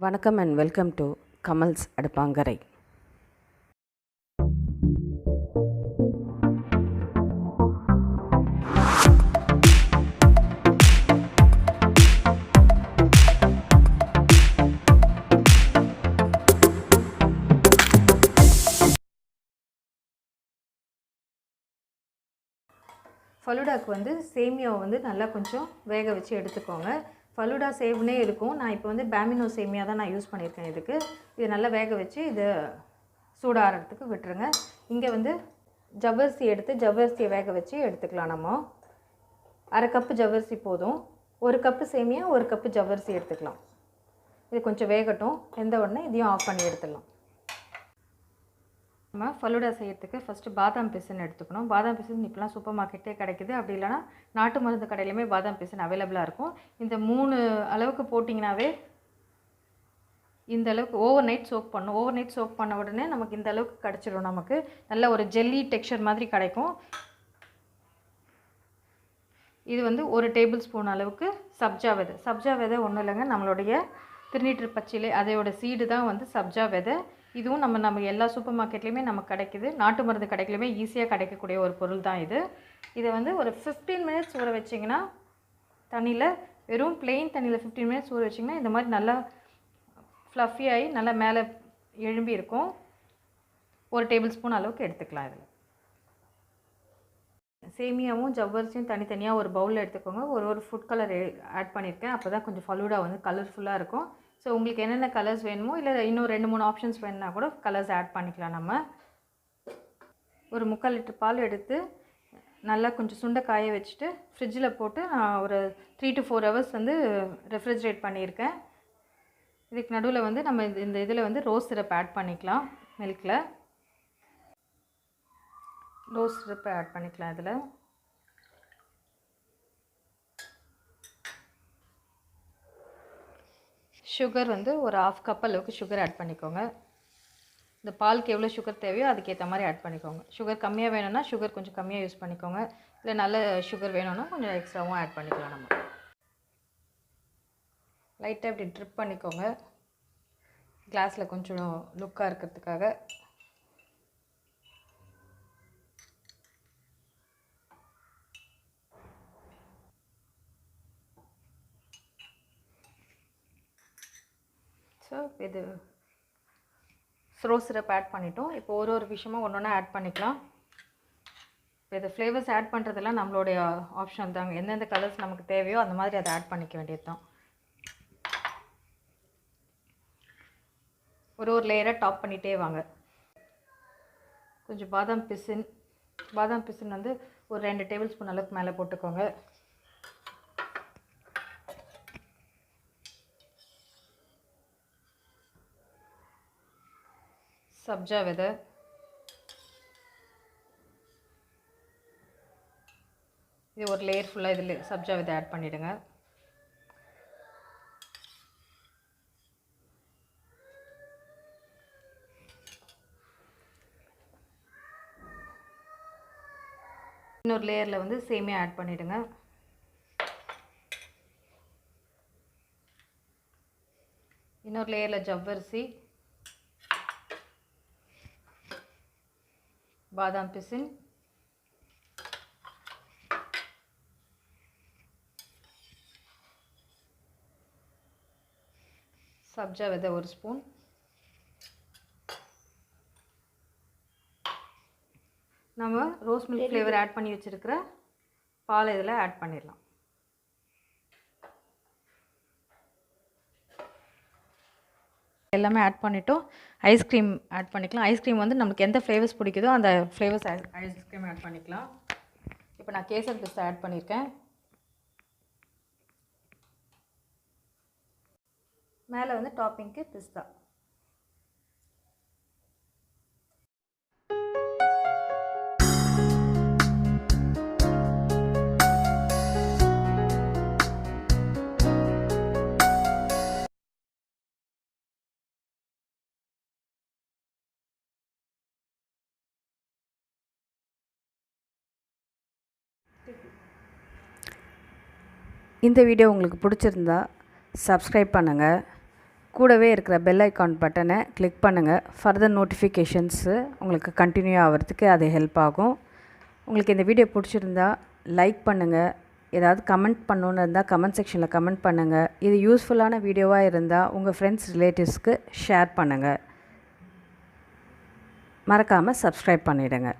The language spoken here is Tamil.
வணக்கம் and welcome to Kamals Adupankarai. ஃபலூடாக்கு வந்து சேமியாவை வந்து நல்லா கொஞ்சம் வேக வச்சு எடுத்துக்கோங்க. ஃபலூடா சேவ்னே இருக்கும். நான் இப்போ வந்து பேமினோ சேமியா தான் நான் யூஸ் பண்ணியிருக்கேன் இதுக்கு. இது நல்லா வேக வச்சு இதை சூடாகிறதுக்கு விட்டுருங்க. இங்கே வந்து ஜவ்வரிசி எடுத்து ஜவ்வரிசியை வேக வச்சு எடுத்துக்கலாம். நம்ம 1/2 கப்பு ஜவ்வரிசி போதும். 1 கப்பு சேமியா 1 கப்பு ஜவ்வரிசி எடுத்துக்கலாம். இது கொஞ்சம் வேகட்டும். வெந்த உடனே இதையும் ஆஃப் பண்ணி எடுத்துடலாம். நம்ம ஃபலூடா செய்யறதுக்கு ஃபஸ்ட்டு பாதாம் பிசின் எடுத்துக்கணும். பாதாம் பிசின் இப்போலாம் சூப்பர் மார்க்கெட்டே கிடைக்குது. அப்படி இல்லைனா நாட்டு மருந்து கடையிலுமே பாதாம் பிசின் அவைலபிளாக இருக்கும். இந்த 3 அளவுக்கு போட்டிங்கனாவே இந்த அளவுக்கு ஓவர் நைட் சோக் பண்ணணும். ஓவர் நைட் சோக் பண்ண உடனே நமக்கு இந்த அளவுக்கு கிடச்சிடும். நமக்கு நல்ல ஒரு ஜெல்லி டெக்ஸ்சர் மாதிரி கிடைக்கும். இது வந்து 1 டேபிள் ஸ்பூன் அளவுக்கு சப்ஜா விதை. சப்ஜா விதை ஒன்றும் இல்லைங்க, நம்மளுடைய திருநீற்று பச்சிலை அதோட சீடு தான் வந்து சப்ஜா விதை. இதுவும் நம்ம எல்லா சூப்பர் மார்க்கெட்லேயுமே நமக்கு கிடைக்குது. நாட்டு மருந்து கடைக்குலையுமே ஈஸியாக கிடைக்கக்கூடிய ஒரு பொருள் தான் இது. இதை வந்து ஒரு 15 மினிட்ஸ் ஊற வச்சிங்கன்னா தண்ணியில், வெறும் பிளெயின் தண்ணியில் 15 மினிட்ஸ் ஊற வச்சிங்கன்னா இந்த மாதிரி நல்லா ஃப்ளஃபி ஆகி நல்லா மேலே எழும்பி இருக்கும். 1 டேபிள் ஸ்பூன் அளவுக்கு எடுத்துக்கலாம். இதில் சேமியாவும் ஜவ்வரிசியும் தனித்தனியாக ஒரு பவுலில் எடுத்துக்கோங்க. ஒரு ஃபுட் கலர் ஆட் பண்ணியிருக்கேன். அப்போ தான் கொஞ்சம் ஃபலூடா வந்து கலர்ஃபுல்லாக இருக்கும். ஸோ உங்களுக்கு என்னென்ன கலர்ஸ் வேணுமோ இல்லை இன்னும் 2-3 ஆப்ஷன்ஸ் வேணுன்னா கூட கலர்ஸ் ஆட் பண்ணிக்கலாம். நம்ம ஒரு 3/4 லிட்டர் பால் எடுத்து நல்லா கொஞ்சம் சுண்டை காய வச்சுட்டு ஃப்ரிட்ஜில் போட்டு நான் ஒரு 3 to 4 ஹவர்ஸ் வந்து ரெஃப்ரிஜரேட் பண்ணியிருக்கேன். இதுக்கு நடுவில் வந்து நம்ம இந்த இதில் வந்து ரோஸ் சிரப் ஆட் பண்ணிக்கலாம். மில்கில் ரோஸ் சிரப் ஆட் பண்ணிக்கலாம். இதில் சுகர் வந்து ஒரு 1/2 கப் அளவுக்கு சுகர் ஆட் பண்ணிக்கோங்க. இந்த பாலுக்கு எவ்வளோ சுகர் தேவையோ அதுக்கேற்ற மாதிரி ஆட் பண்ணிக்கோங்க. சுகர் கம்மியாக வேணும்னா சுகர் கொஞ்சம் கம்மியாக யூஸ் பண்ணிக்கோங்க. இல்லை நல்ல சுகர் வேணும்னா கொஞ்சம் எக்ஸ்ட்ராவும் ஆட் பண்ணிக்கலாம். நம்ம லைட்டாக இப்படி ட்ரிப் பண்ணிக்கோங்க, கிளாஸில் கொஞ்சம் லுக்காக இருக்கிறதுக்காக. ஸோ இது ரோஸ் சிரப் ஆட் பண்ணிட்டோம். இப்போ ஒரு விஷயமாக ஒன்று ஆட் பண்ணிக்கலாம். இப்போ இது ஃப்ளேவர்ஸ் ஆட் பண்ணுறதெல்லாம் நம்மளுடைய ஆப்ஷன் தாங்க. எந்தெந்த கலர்ஸ் நமக்கு தேவையோ அந்த மாதிரி அதை ஆட் பண்ணிக்க வேண்டியது தான். ஒரு லேயராக டாப் பண்ணிகிட்டே வாங்க. கொஞ்சம் பாதாம் பிசின் வந்து ஒரு 2 டேபிள் ஸ்பூன் அளவுக்கு மேலே போட்டுக்கோங்க. சப்ஜா விதை, இது ஒரு லேயர் ஃபுல்லாக இதில் சப்ஜா விதை ஆட் பண்ணிவிடுங்க. இன்னொரு லேயரில் வந்து சேமியா ஆட் பண்ணிவிடுங்க. இன்னொரு லேயரில் ஜவ்வரிசி, பாதாம் பிசின், சப்ஜா விதை 1 ஸ்பூன், நம்ம ரோஸ் மில்க் ஃப்ளேவர் ஆட் பண்ணி வச்சுருக்கிற பால் இதில் ஆட் பண்ணிடலாம். எல்லாமே ஆட் பண்ணிவிட்டோம். ஐஸ்கிரீம் ஆட் பண்ணிக்கலாம். ஐஸ்கிரீம் வந்து நமக்கு எந்த ஃப்ளேவர்ஸ் பிடிக்குதோ அந்த ஃப்ளேவர்ஸ் ஐஸ்கிரீம் ஆட் பண்ணிக்கலாம். இப்போ நான் கேசர் பிஸ்தா ஆட் பண்ணியிருக்கேன். மேலே வந்து டாப்பிங்க்கு பிஸ்தா. இந்த வீடியோ உங்களுக்கு பிடிச்சிருந்தா சப்ஸ்கிரைப் பண்ணுங்கள், கூடவே இருக்கிற பெல் ஐக்கான் பட்டனை கிளிக் பண்ணுங்கள். ஃபர்தர் நோட்டிஃபிகேஷன்ஸு உங்களுக்கு கண்டினியூ ஆகிறதுக்கு அது ஹெல்ப் ஆகும். உங்களுக்கு இந்த வீடியோ பிடிச்சிருந்தா லைக் பண்ணுங்கள். ஏதாவது கமெண்ட் பண்ணணுன்னு இருந்தால் கமெண்ட் செக்ஷனில் கமெண்ட் பண்ணுங்கள். இது யூஸ்ஃபுல்லான வீடியோவாக இருந்தால் உங்கள் ஃப்ரெண்ட்ஸ் ரிலேட்டிவ்ஸ்க்கு ஷேர் பண்ணுங்கள். மறக்காமல் சப்ஸ்கிரைப் பண்ணிவிடுங்க.